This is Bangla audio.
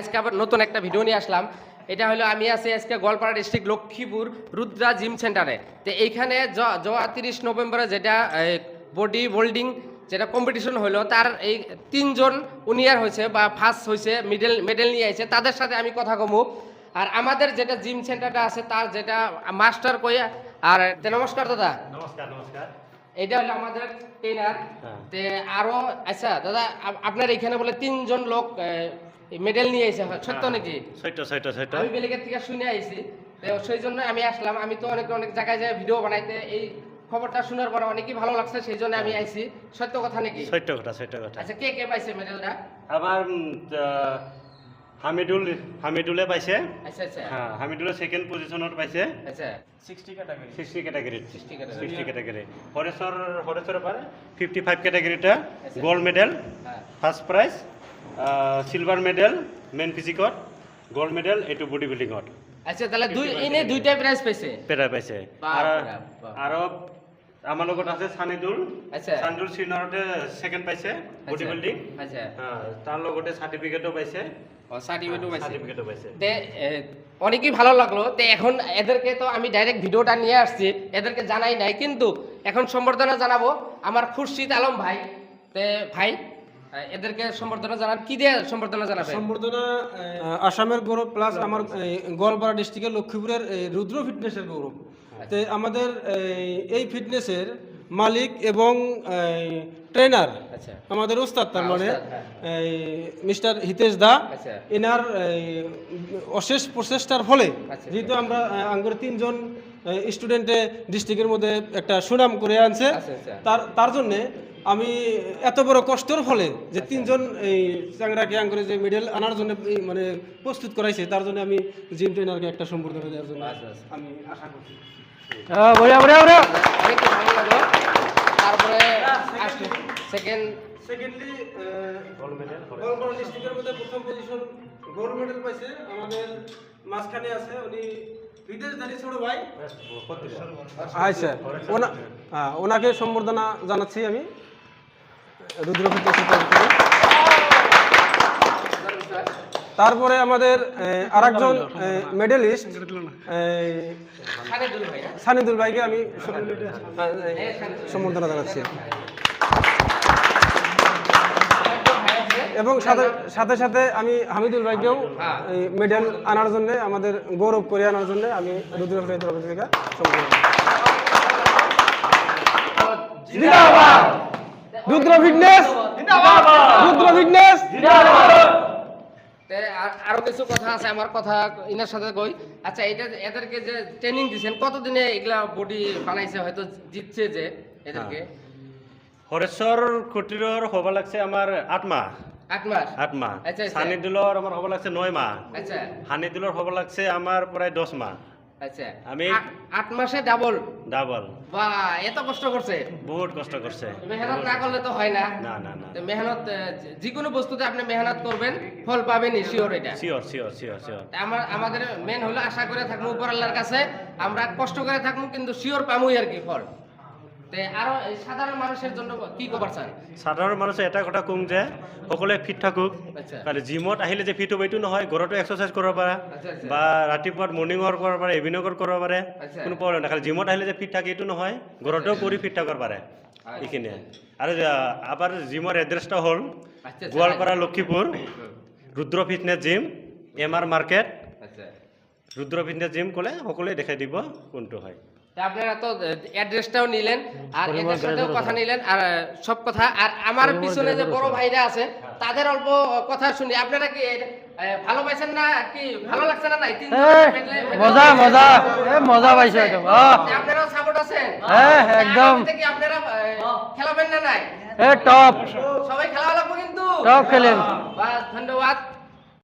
আজকে আবার নতুন একটা ভিডিও নিয়ে আসলাম। এটা হলো আমি আছি আজকে গোয়ালপাড়া ডিস্ট্রিক্ট লক্ষ্মীপুর রুদ্রা জিম সেন্টারে। তো এইখানে 30 নভেম্বরে যেটা বডি বিল্ডিং যেটা কম্পিটিশন হলো তার এই 3 জন উনিয়ার হয়েছে বা ফার্স্ট হয়েছে মেডেল নিয়ে আসছে, তাদের সাথে আমি কথা কমু। আর আমাদের যেটা জিম সেন্টারটা আছে তার যেটা মাস্টার কইয়া আর নমস্কার দাদা। নমস্কার নমস্কার। এটা হলো আমাদের ট্রেনার। তে আরো আচ্ছা দাদা, আপনার এখানে বলে 3 জন লোক মেডেল নিয়ে এসে, সত্য নাকি? সত্য। আমি বেলেগের থেকে শুনে আইছি, তো সেই জন্য আমি আসলাম। আমি তো অনেক জায়গায় যায় ভিডিও বানাইতে, এই খবরটা শোনার পর অনেকই ভালো লাগছে, সেই জন্য আমি আইছি। সত্য কথা নাকি? সত্য কথা। আচ্ছা, কে পাইছে মেডেলটা? আমার হামিদুলে পাইছে। আচ্ছা হ্যাঁ, হামিদুলে সেকেন্ড পজিশনত পাইছে। আচ্ছা 60 ক্যাটাগরি। 60 category। 60 ক্যাটাগরি। হরেশ্বর পারে 55 ক্যাটাগরিটা গোল্ড মেডেল, হ্যাঁ। First prize, silver medal men ফিজিকত, গোল্ড মেডেল এটু বডি বিল্ডিংত আচ্ছা, তাহলে দুইটা প্রাইজ পাইছে। পেরা পাইছে। আর আমার লগত আছে সানিদুল। আচ্ছা। সানিদুল সিনিয়রতে সেকেন্ড পাইছে বডি বিল্ডিং। আচ্ছা, হ্যাঁ, তার লগতে সার্টিফিকেটও পাইছে। সার্টিফিকেটও পাইছে। সার্টিফিকেটও পাইছে। তে অনেকই ভালো লাগলো। তো এখন এদেরকে তো আমি ডাইরেক্ট ভিডিওটা নিয়ে আসছি, এদেরকে জানাই নাই, কিন্তু এখন সম্বর্ধনা জানাবো আমার খুরশিদ আলম ভাই। তে ভাই, এদেরকে সম্বর্ধনা জানান, কি দিয়ে সম্বর্ধনা জানাবেন? সম্বর্ধনা আসামের গৌরব প্লাস আমার গোয়ালপাড়া ডিস্ট্রিক্টের লক্ষ্মীপুরের রুদ্র ফিটনেসের গৌরব। তো আমাদের এই ফিটনেসের মালিক এবং ট্রেনার আচ্ছা। আমাদের ওস্তাদ, তার মানে ওস্তাদ, মিস্টার হিতেশ দা। আচ্ছা। এনার অশেষ প্রচেষ্টার ফলে আচ্ছা। যেহেতু আমরা আঙ্গুর 3 জন স্টুডেন্টে ডিস্ট্রিক্টের মধ্যে একটা সুনাম করে আনছে, আচ্ছা। তার জন্যে আমি এত বড় কষ্টের ফলে যে 3 জন এই চাংরাকে আঙ্গুরে যে মেডেল আনার জন্য মানে প্রস্তুত করাইছে, তার জন্য আমি জিম ট্রেনারকে একটা সম্বর্ধনা দেওয়ার জন্য আমি আশা করছি। অনেক ভালো লাগলো। তারপরে সেকেন্ডলি গোয়ালপাড়া ডিস্ট্রিক্টের মধ্যে প্রথম পজিশন গোল্ড মেডেল পাইছে আমাদের মাঝখানে আছে উনি বিদেশধারী ছোট ভাই। আচ্ছা, ওনাকে সম্বর্ধনা জানাচ্ছি আমি রুদ্র ফিটনেসের তরফ থেকে। তারপরে আমাদের আরেকজন মেডেলিস্ট সানিদুল ভাইকে আমি সম্বর্ধনা জানাচ্ছি, এবং সাথে সাথে আমি হামিদুল ভাইকেও মেডেল আনার জন্য, আমাদের গৌরব করে আনার জন্য আমি রুদ্র ফিটনেসের তরফ থেকে সম্বর্ধনা। রুদ্র ফিটনেস, রুদ্র ফিটনেস। আরো কিছু কথা আছে, আমার কথা ইনার সাথে কই। আচ্ছা, এদেরকে যে ট্রেনিং দিচ্ছেন, কতদিনে এগুলা বডি বানাইছে, হয়তো জিতছে যে এদেরকে? হরেশ্বর কুটিরর হবা লাগছে আমার 8 মাহ। 8 মাস। আচ্ছা। সানিদুলর আমার হবা লাগছে 9 মাহ। আচ্ছা। হানিদুলর হবা লাগছে আমার প্রায় 10 মাহ। আচ্ছা, আমি 8 মাসে ডাবল। বা এত কষ্ট করছে, বহুত কষ্ট করছে। মেহনত না করলে তো হয় না। না। তো মেহনত, যে কোনো বস্তুতে আপনি মেহনত করবেন, ফল পাবেনই, শিওর। এটা শিওর। আমাদের মেন হলো আশা করে থাকবো উপর আল্লাহর কাছে, আমরা কষ্ট করে থাকবো, কিন্তু শিওর পামুই আর কি ফল। তে আরো সাধারণ মানুষের জন্য কি কবার চান? সাধারণ মানুষে এটা কথা কম যে সকলোৱে ফিট থাকুক। আচ্ছা। কাৰণ জিমত আহিলে যে ফিট হ'ব এইটো নহয়, ঘৰতো এক্সাৰচাইজ কৰিব পাৰে আচ্ছা। বা ৰাতিপুৱা মৰ্ণিঙৰ কৰিব পাৰে, ইভিনিঙৰ কৰিব পাৰে, আচ্ছা। কোনো প্ৰব্লেম নাই। খালি জিমত আহিলে যে ফিট থাকে এইটো নহয়, ঘৰতেও কৰি ফিট থাকিব পাৰে। এইখিনিয়ে। আৰু আবার জিমৰ এড্ৰেছটা হ'ল আচ্ছা। গোৱালপাৰা লক্ষীপুৰ রুদ্র ফিটনেস জিম, MR মার্কেট। আচ্ছা। রুদ্র ফিটনেস জিম ক'লে সকলোৱে দেখাই দিব কোনটো হয়। আপনারা তো অ্যাড্রেসটাও নিলেন, আর এদের সাথেও কথা নিলেন, আর সব কথা। আর আমার পিছনে যে বড় ভাইরা আছে তাদের অল্প কথা শুনি। আপনারা কি ভালো পাইছেন না? কি ভালো লাগছে না? নাই, মজা পাইছো একদম। আপনারাও সাপোর্ট আছেন? একদম। কি আপনারা খেলাবেন না? নাই, টপ সবাই খেলা লাগবে কিন্তু। টপ খেলেন। বাস, ধন্যবাদ।